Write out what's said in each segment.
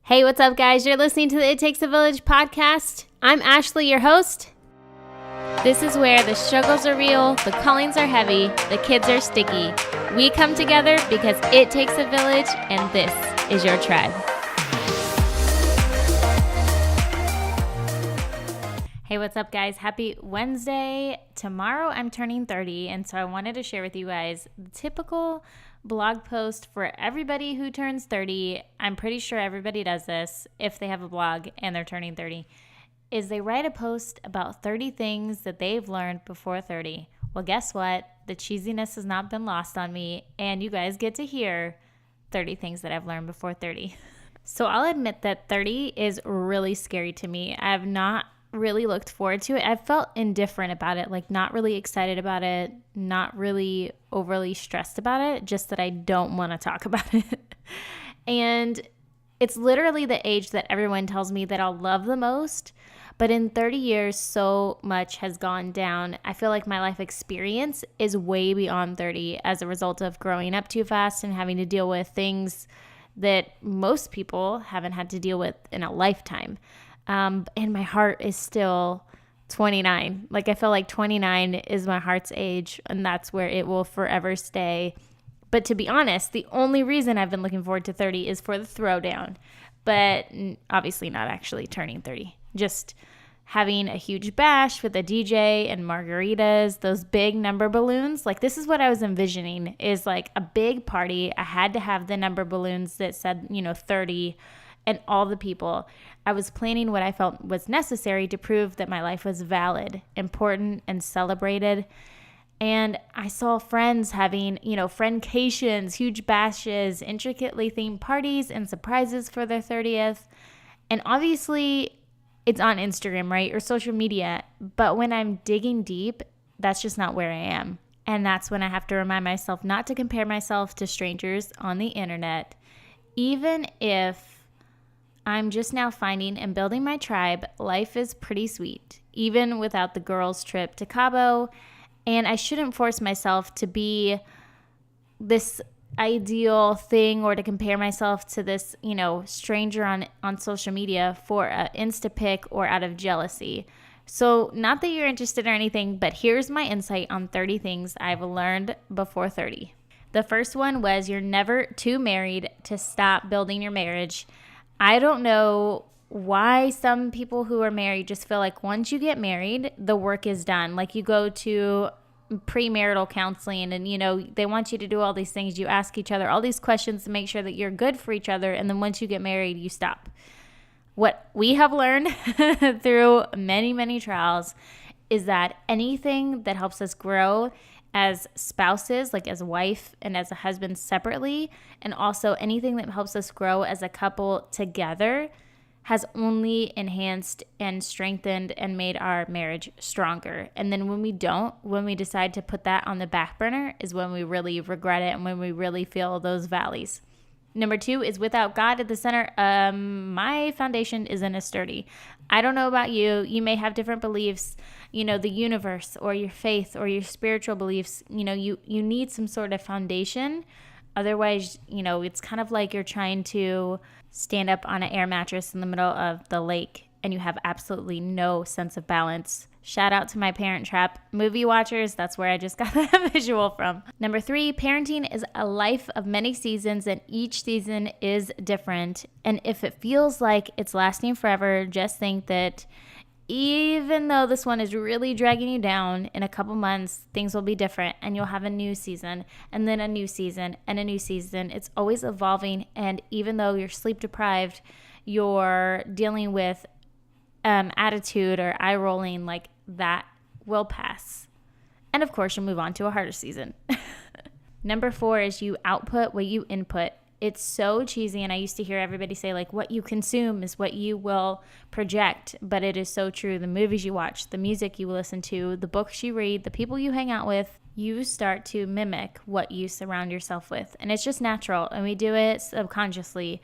Hey, what's up, guys? You're listening to the It Takes a Village podcast. I'm Ashley, your host. This is where the struggles are real, the callings are heavy, the kids are sticky. We come together because it takes a village, and this is your tribe. Hey, what's up, guys? Happy Wednesday. Tomorrow I'm turning 30, and so I wanted to share with you guys the typical blog post for everybody who turns 30. I'm pretty sure everybody does this if they have a blog and they're turning 30, is they write a post about 30 things that they've learned before 30. Well, guess what? The cheesiness has not been lost on me, and you guys get to hear 30 things that I've learned before 30. So I'll admit that 30 is really scary to me. I have not really looked forward to it. I've felt indifferent about it, like not really excited about it, not really overly stressed about it, just that I don't want to talk about it. And it's literally the age that everyone tells me that I'll love the most. But in 30 years, so much has gone down. I feel like my life experience is way beyond 30 as a result of growing up too fast and having to deal with things that most people haven't had to deal with in a lifetime. And my heart is still 29. Like, I feel like 29 is my heart's age, and that's where it will forever stay. But to be honest, the only reason I've been looking forward to 30 is for the throwdown. But obviously not actually turning 30. Just having a huge bash with a DJ and margaritas, those big number balloons. Like, this is what I was envisioning, is like a big party. I had to have the number balloons that said, 30, and all the people. I was planning what I felt was necessary to prove that my life was valid, important, and celebrated. And I saw friends having, friendcations, huge bashes, intricately themed parties, and surprises for their 30th. And obviously, it's on Instagram, right, or social media. But when I'm digging deep, that's just not where I am. And that's when I have to remind myself not to compare myself to strangers on the internet, even if I'm just now finding and building my tribe. Life is pretty sweet, even without the girls' trip to Cabo. And I shouldn't force myself to be this ideal thing or to compare myself to this, stranger on social media for an Instapic or out of jealousy. So not that you're interested or anything, but here's my insight on 30 things I've learned before 30. The first one was you're never too married to stop building your marriage. I don't know why some people who are married just feel like once you get married, the work is done. Like, you go to premarital counseling and, they want you to do all these things. You ask each other all these questions to make sure that you're good for each other. And then once you get married, you stop. What we have learned through many, many trials is that anything that helps us grow as spouses, like as a wife and as a husband separately, and also anything that helps us grow as a couple together, has only enhanced and strengthened and made our marriage stronger. And then when we decide to put that on the back burner, is when we really regret it and when we really feel those valleys. Number 2 is without God at the center, my foundation isn't as sturdy. I don't know about you. You may have different beliefs, the universe or your faith or your spiritual beliefs. You need some sort of foundation. Otherwise, it's kind of like you're trying to stand up on an air mattress in the middle of the lake and you have absolutely no sense of balance. Shout out to my Parent Trap movie watchers. That's where I just got that visual from. Number 3, parenting is a life of many seasons, and each season is different. And if it feels like it's lasting forever, just think that even though this one is really dragging you down, in a couple months, things will be different and you'll have a new season and then a new season and a new season. It's always evolving. And even though you're sleep deprived, you're dealing with attitude or eye rolling, like that will pass. And of course, you'll move on to a harder season. Number 4 is you output what you input. It's so cheesy, and I used to hear everybody say, like, what you consume is what you will project, but it is so true. The movies you watch, the music you listen to, the books you read, the people you hang out with, you start to mimic what you surround yourself with. And it's just natural, and we do it subconsciously.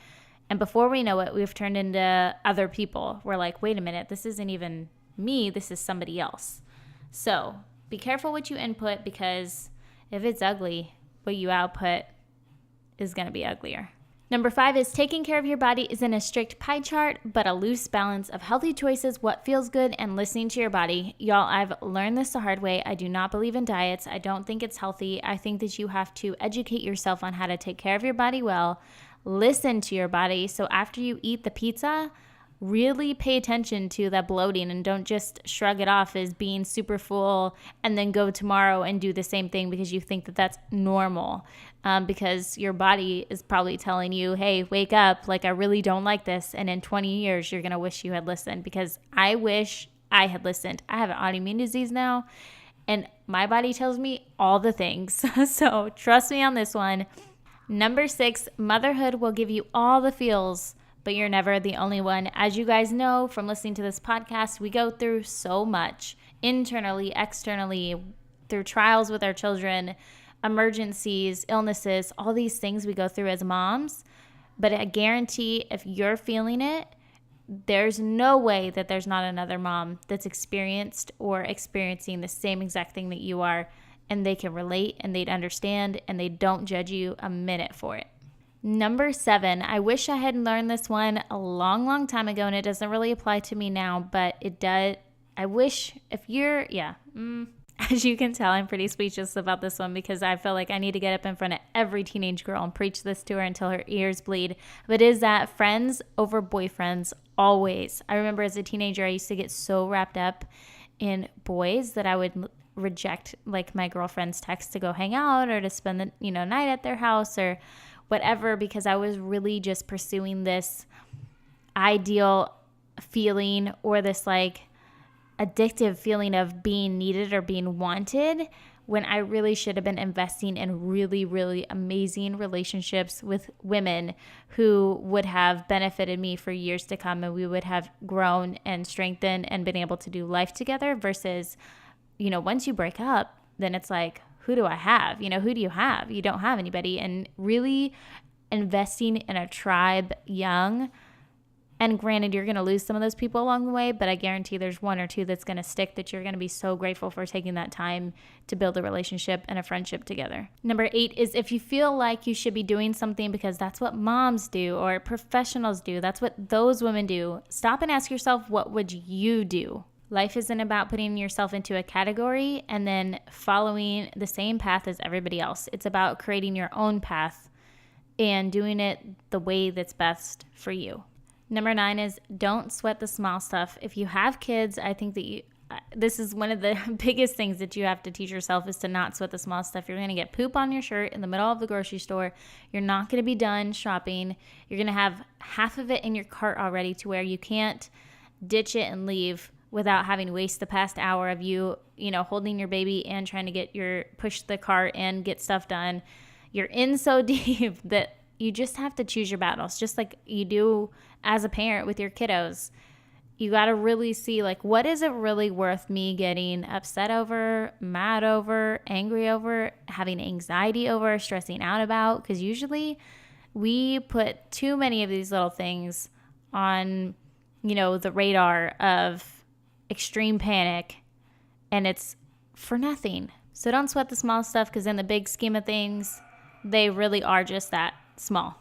And before we know it, we've turned into other people. We're like, wait a minute, this isn't even me, this is somebody else. So be careful what you input, because if it's ugly, what you output is going to be uglier. Number 5 is taking care of your body isn't a strict pie chart, but a loose balance of healthy choices, what feels good, and listening to your body. Y'all, I've learned this the hard way. I do not believe in diets. I don't think it's healthy. I think that you have to educate yourself on how to take care of your body well, listen to your body. So after you eat the pizza, really pay attention to that bloating and don't just shrug it off as being super full and then go tomorrow and do the same thing because you think that that's normal. Because your body is probably telling you, hey, wake up, like I really don't like this. And in 20 years, you're going to wish you had listened, because I wish I had listened. I have an autoimmune disease now and my body tells me all the things. So trust me on this one. Number 6, motherhood will give you all the feels, but you're never the only one. As you guys know from listening to this podcast, we go through so much internally, externally, through trials with our children, emergencies, illnesses, all these things we go through as moms. But I guarantee if you're feeling it, there's no way that there's not another mom that's experienced or experiencing the same exact thing that you are, and they can relate and they'd understand and they don't judge you a minute for it. Number 7, I wish I had learned this one a long, long time ago, and it doesn't really apply to me now, but it does. I wish if you're, as you can tell, I'm pretty speechless about this one because I feel like I need to get up in front of every teenage girl and preach this to her until her ears bleed. But is that friends over boyfriends always? I remember as a teenager, I used to get so wrapped up in boys that I would reject like my girlfriend's text to go hang out or to spend the night at their house or whatever, because I was really just pursuing this ideal feeling or this like addictive feeling of being needed or being wanted, when I really should have been investing in really, really amazing relationships with women who would have benefited me for years to come, and we would have grown and strengthened and been able to do life together versus, once you break up, then it's like, who do I have? Who do you have? You don't have anybody. And really investing in a tribe young, and granted, you're going to lose some of those people along the way, but I guarantee there's one or two that's going to stick that you're going to be so grateful for taking that time to build a relationship and a friendship together. Number 8 is if you feel like you should be doing something because that's what moms do or professionals do, that's what those women do, stop and ask yourself, what would you do? Life isn't about putting yourself into a category and then following the same path as everybody else. It's about creating your own path and doing it the way that's best for you. Number 9 is don't sweat the small stuff. If you have kids, I think that this is one of the biggest things that you have to teach yourself is to not sweat the small stuff. You're going to get poop on your shirt in the middle of the grocery store. You're not going to be done shopping. You're going to have half of it in your cart already to where you can't ditch it and leave without having to waste the past hour of you holding your baby and trying to push the cart and get stuff done. You're in so deep that you just have to choose your battles, just like you do as a parent with your kiddos. You got to really see, like, what is it really worth me getting upset over, mad over, angry over, having anxiety over, stressing out about? Because usually we put too many of these little things on, the radar of extreme panic, and it's for nothing. So don't sweat the small stuff, because in the big scheme of things, they really are just that small.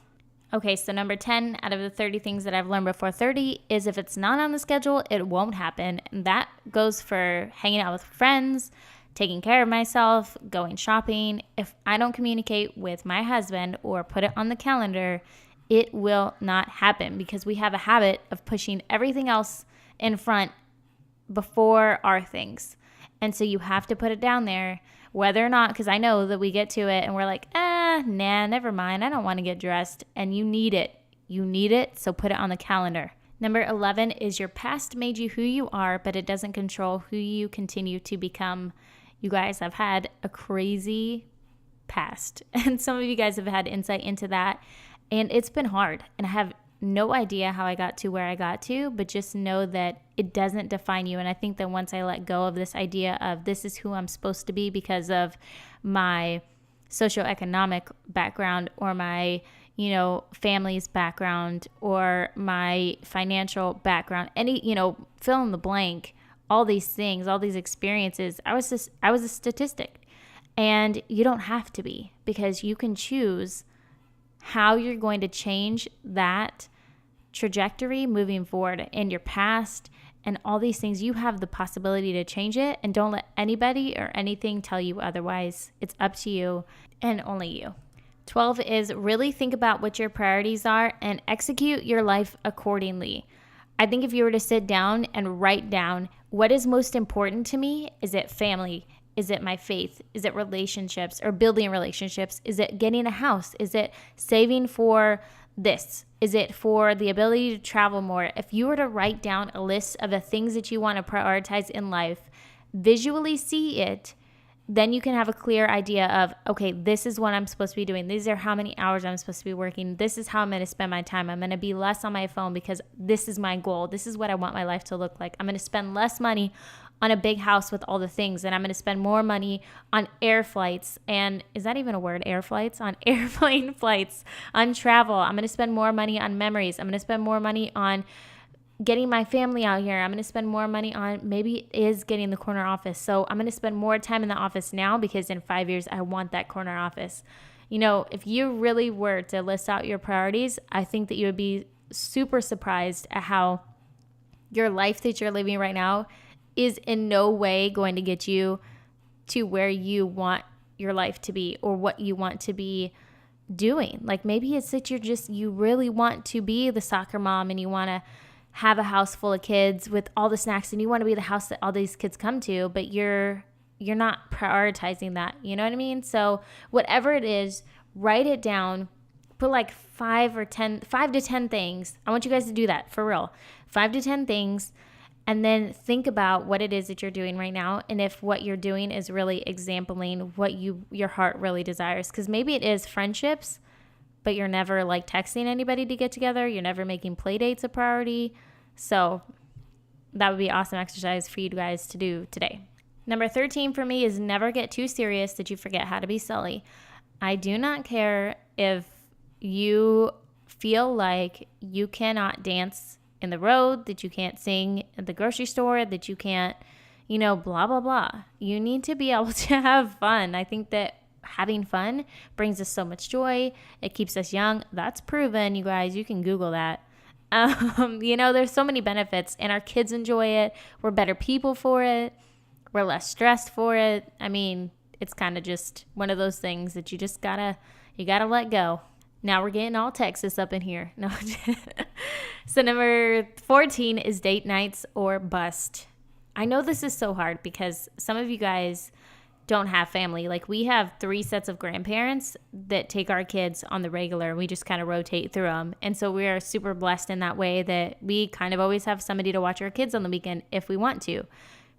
Okay, so number 10 out of the 30 things that I've learned before 30 is if it's not on the schedule, it won't happen. And that goes for hanging out with friends, taking care of myself, going shopping. If I don't communicate with my husband or put it on the calendar, it will not happen, because we have a habit of pushing everything else in front before our things. And so you have to put it down there, whether or not, because I know that we get to it and we're like, nah, never mind. I don't want to get dressed. And you need it. You need it. So put it on the calendar. Number 11 is your past made you who you are, but it doesn't control who you continue to become. You guys have had a crazy past, and some of you guys have had insight into that. And it's been hard. And I have no idea how I got to where I got to, but just know that it doesn't define you. And I think that once I let go of this idea of this is who I'm supposed to be because of my socioeconomic background or my, family's background or my financial background, any, fill in the blank, all these things, all these experiences, I was a statistic. And you don't have to be, because you can choose how you're going to change that trajectory moving forward in your past and all these things. You have the possibility to change it, and don't let anybody or anything tell you otherwise. It's up to you and only you. 12 is really think about what your priorities are and execute your life accordingly. I think if you were to sit down and write down what is most important to me, is it family? Is it my faith? Is it relationships or building relationships? Is it getting a house? Is it saving for this? Is it for the ability to travel more? If you were to write down a list of the things that you want to prioritize in life, visually see it, then you can have a clear idea of, okay, this is what I'm supposed to be doing. These are how many hours I'm supposed to be working. This is how I'm going to spend my time. I'm going to be less on my phone because this is my goal. This is what I want my life to look like. I'm going to spend less money on a big house with all the things, and I'm going to spend more money on air flights. And is that even a word? Air flights? On airplane flights, on travel. I'm going to spend more money on memories. I'm going to spend more money on getting my family out here. I'm going to spend more money on, maybe it is getting the corner office. So I'm going to spend more time in the office now because in 5 years, I want that corner office. You know, if you really were to list out your priorities, I think that you would be super surprised at how your life that you're living right now is in no way going to get you to where you want your life to be or what you want to be doing. Like maybe it's that you really want to be the soccer mom and you want to have a house full of kids with all the snacks and you want to be the house that all these kids come to, but you're not prioritizing that. You know what I mean? So whatever it is, write it down, put like 5 to 10 things. I want you guys to do that for real. 5 to 10 things. And then think about what it is that you're doing right now and if what you're doing is really exempling what your heart really desires. Because maybe it is friendships, but you're never like texting anybody to get together. You're never making play dates a priority. So that would be awesome exercise for you guys to do today. Number 13 for me is never get too serious that you forget how to be silly. I do not care if you feel like you cannot dance in the road, that you can't sing at the grocery store, that you can't, blah, blah, blah. You need to be able to have fun. I think that having fun brings us so much joy. It keeps us young. That's proven, you guys. You can Google that. There's so many benefits and our kids enjoy it. We're better people for it. We're less stressed for it. I mean, it's kind of just one of those things that you just gotta let go. Now we're getting all Texas up in here. No. So number 14 is date nights or bust. I know this is so hard because some of you guys don't have family. Like we have 3 sets of grandparents that take our kids on the regular. We just kind of rotate through them. And so we are super blessed in that way that we kind of always have somebody to watch our kids on the weekend if we want to.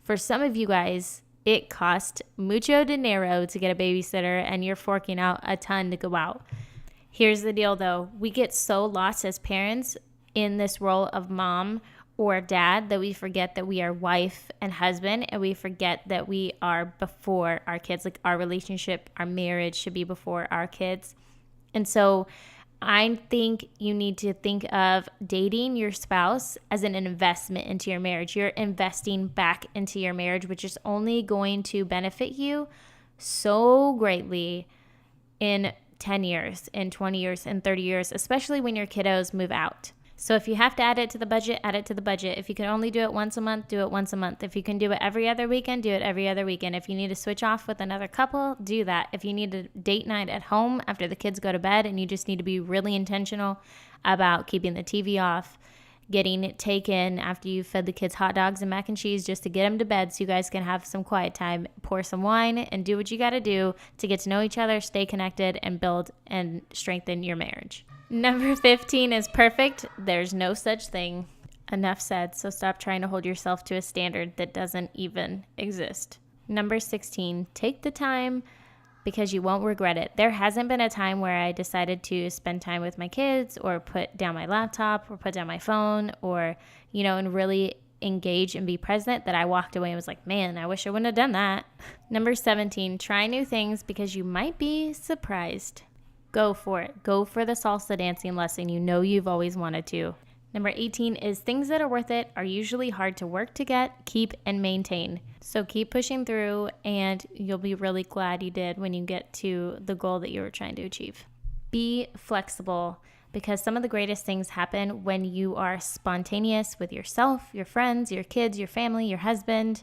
For some of you guys, it costs mucho dinero to get a babysitter and you're forking out a ton to go out. Here's the deal though. We get so lost as parents in this role of mom or dad that we forget that we are wife and husband, and we forget that we are before our kids. Like our relationship, our marriage should be before our kids. And so I think you need to think of dating your spouse as an investment into your marriage. You're investing back into your marriage, which is only going to benefit you so greatly in 10 years, in 20 years, in 30 years, especially when your kiddos move out. So if you have to add it to the budget, add it to the budget. If you can only do it once a month, do it once a month. If you can do it every other weekend, do it every other weekend. If you need to switch off with another couple, do that. If you need a date night at home after the kids go to bed and you just need to be really intentional about keeping the TV off, getting it taken after you fed the kids hot dogs and mac and cheese just to get them to bed so you guys can have some quiet time, pour some wine, and do what you got to do to get to know each other, stay connected, and build and strengthen your marriage. Number 15 is perfect. There's no such thing. Enough said, so stop trying to hold yourself to a standard that doesn't even exist. Number 16, take the time because you won't regret it. There hasn't been a time where I decided to spend time with my kids or put down my laptop or put down my phone or, and really engage and be present that I walked away and was like, man, I wish I wouldn't have done that. Number 17, try new things because you might be surprised. Go for it. Go for the salsa dancing lesson you've always wanted to. Number 18 is things that are worth it are usually hard to work to get, keep, and maintain. So keep pushing through and you'll be really glad you did when you get to the goal that you were trying to achieve. Be flexible, because some of the greatest things happen when you are spontaneous with yourself, your friends, your kids, your family, your husband.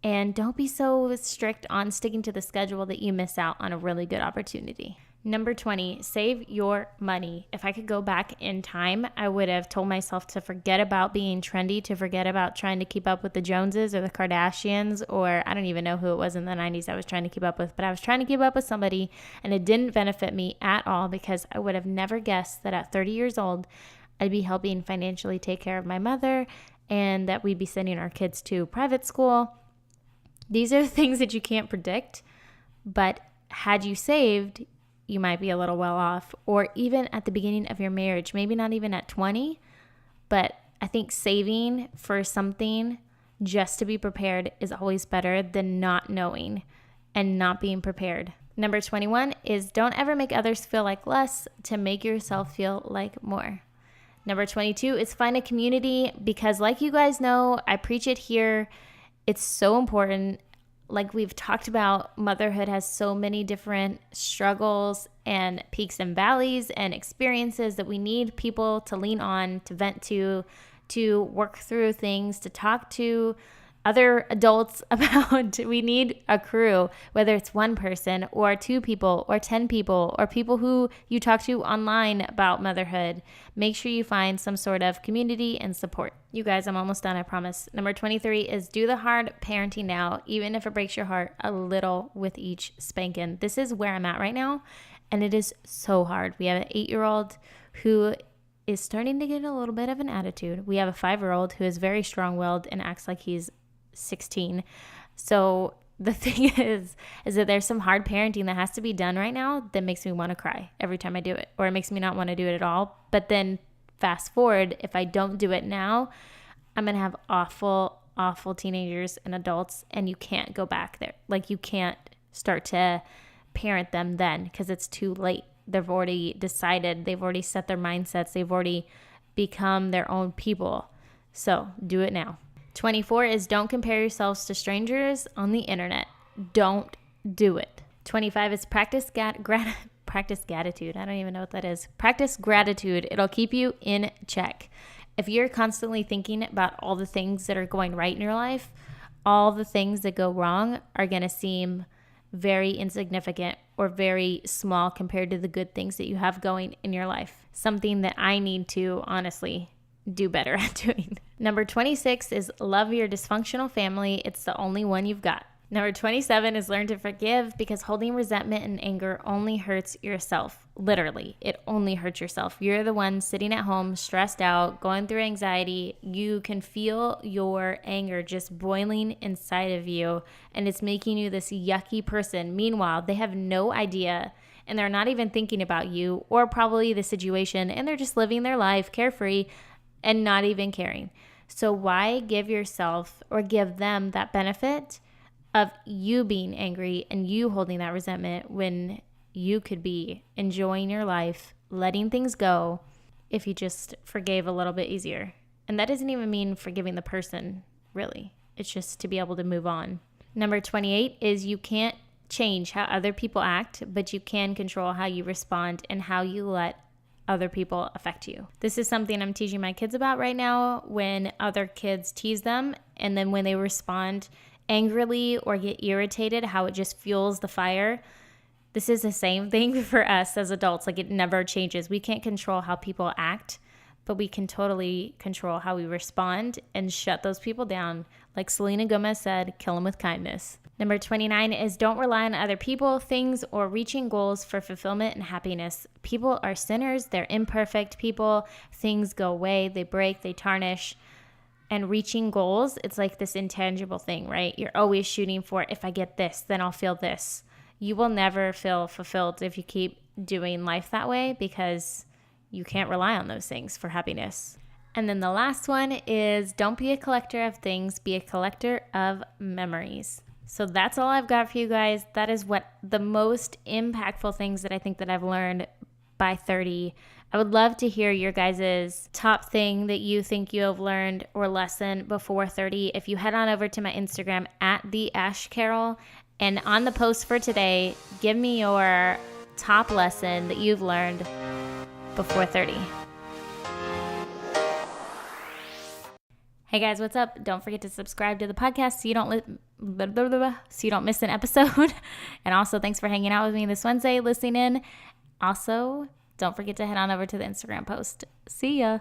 And don't be so strict on sticking to the schedule that you miss out on a really good opportunity. Number 20, save your money. If I could go back in time, I would have told myself to forget about being trendy, to forget about trying to keep up with the Joneses or the Kardashians, or I don't even know who it was in the 90s I was trying to keep up with, but I was trying to keep up with somebody, and it didn't benefit me at all, because I would have never guessed that at 30 years old, I'd be helping financially take care of my mother, and that we'd be sending our kids to private school. These are things that you can't predict, but had you saved, you might be a little well off. Or even at the beginning of your marriage, maybe not even at 20, but I think saving for something just to be prepared is always better than not knowing and not being prepared. Number 21 is don't ever make others feel like less to make yourself feel like more. Number 22 is find a community, because like you guys know, I preach it here. It's so important. Like we've talked about, motherhood has so many different struggles and peaks and valleys and experiences that we need people to lean on, to vent to work through things, to talk to other adults about. We need a crew, whether it's one person or 2 people or 10 people or people who you talk to online about motherhood. Make sure you find some sort of community and support. You guys, I'm almost done, I promise. Number 23 is do the hard parenting now, even if it breaks your heart a little with each spanking. This is where I'm at right now, and it is so hard. We have an 8-year-old who is starting to get a little bit of an attitude. We have a 5-year-old who is very strong-willed and acts like he's 16. So the thing is that there's some hard parenting that has to be done right now that makes me want to cry every time I do it, or it makes me not want to do it at all. But then fast forward, if I don't do it now, I'm going to have awful, awful teenagers and adults, and you can't go back there. Like you can't start to parent them then, because it's too late. They've already decided, they've already set their mindsets, they've already become their own people. So do it now. 24 is don't compare yourselves to strangers on the internet. Don't do it. 25 is practice gratitude. I don't even know what that is. Practice gratitude. It'll keep you in check. If you're constantly thinking about all the things that are going right in your life, all the things that go wrong are going to seem very insignificant or very small compared to the good things that you have going in your life. Something that I need to honestly do better at doing. Number 26 is love your dysfunctional family. It's the only one you've got. Number 27 is learn to forgive, because holding resentment and anger only hurts yourself. Literally, it only hurts yourself. You're the one sitting at home, stressed out, going through anxiety. You can feel your anger just boiling inside of you, and it's making you this yucky person. Meanwhile, they have no idea, and they're not even thinking about you or probably the situation, and they're just living their life carefree and not even caring. So why give yourself or give them that benefit of you being angry and you holding that resentment when you could be enjoying your life, letting things go, if you just forgave a little bit easier? And that doesn't even mean forgiving the person, really. It's just to be able to move on. Number 28 is you can't change how other people act, but you can control how you respond and how you let other people affect you. This is something I'm teaching my kids about right now. When other kids tease them, and then when they respond angrily or get irritated, how it just fuels the fire. This is the same thing for us as adults. Like, it never changes. We can't control how people act, but we can totally control how we respond and shut those people down. Like Selena Gomez said, kill them with kindness. Number 29 is don't rely on other people, things, or reaching goals for fulfillment and happiness. People are sinners. They're imperfect people. Things go away. They break. They tarnish. And reaching goals, it's like this intangible thing, right? You're always shooting for, if I get this, then I'll feel this. You will never feel fulfilled if you keep doing life that way, because you can't rely on those things for happiness. And then the last one is don't be a collector of things, be a collector of memories. So that's all I've got for you guys. That is what the most impactful things that I think that I've learned by 30. I would love to hear your guys' top thing that you think you have learned or lesson before 30. If you head on over to my Instagram @theashcarol, and on the post for today, give me your top lesson that you've learned before 30. Hey guys, what's up? Don't forget to subscribe to the podcast so you don't miss an episode. And also, thanks for hanging out with me this Wednesday, listening in. Also, don't forget to head on over to the Instagram post. See ya.